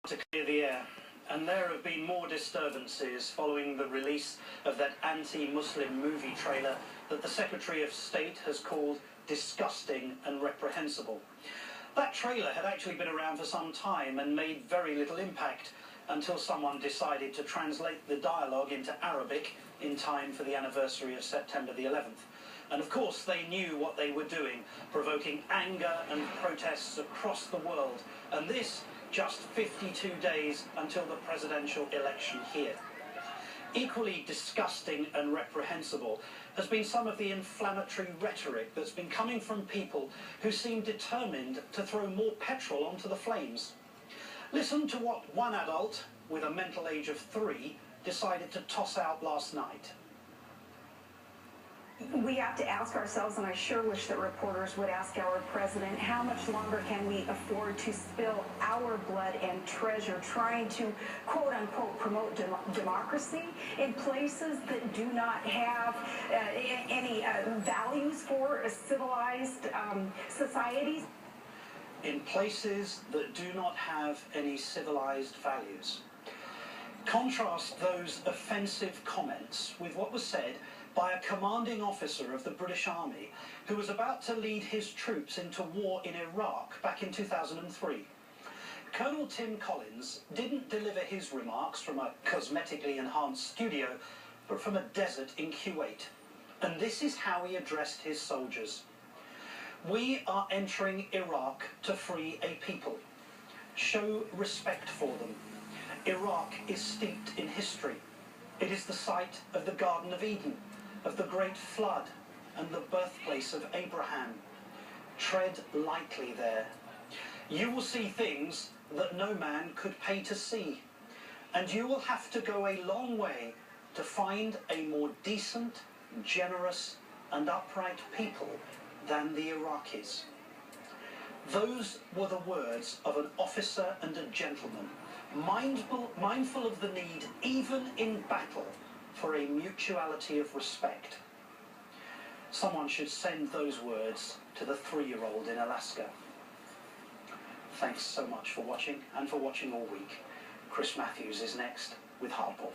To clear the air, and there have been more disturbances following the release of that anti-Muslim movie trailer that the Secretary of State has called disgusting and reprehensible. That trailer had actually been around for some time and made very little impact until someone decided to translate the dialogue into Arabic in time for the anniversary of September the 11th. And of course they knew what they were doing, provoking anger and protests across the world. And this just 52 days until the presidential election here. Equally disgusting and reprehensible has been some of the inflammatory rhetoric that's been coming from people who seem determined to throw more petrol onto the flames. Listen to what one adult with a mental age of 3 decided to toss out last night. We have to ask ourselves, and I sure wish that reporters would ask our president, how much longer can we afford to spill our blood and treasure trying to, quote-unquote, promote democracy in places that do not have any values for civilized societies? In places that do not have any civilized values. Contrast those offensive comments with what was said by a commanding officer of the British Army who was about to lead his troops into war in Iraq back in 2003. Colonel Tim Collins didn't deliver his remarks from a cosmetically enhanced studio, but from a desert in Kuwait. And this is how he addressed his soldiers. We are entering Iraq to free a people. Show respect for them. Iraq is steeped in history. It is the site of the Garden of Eden, of the Great Flood, and the birthplace of Abraham. Tread lightly there. You will see things that no man could pay to see, and you will have to go a long way to find a more decent, generous, and upright people than the Iraqis. Those were the words of an officer and a gentleman, mindful of the need, even in battle, for a mutuality of respect. Someone should send those words to the 3-year-old in Alaska. Thanks so much for watching, and for watching all week. Chris Matthews is next with Hardball.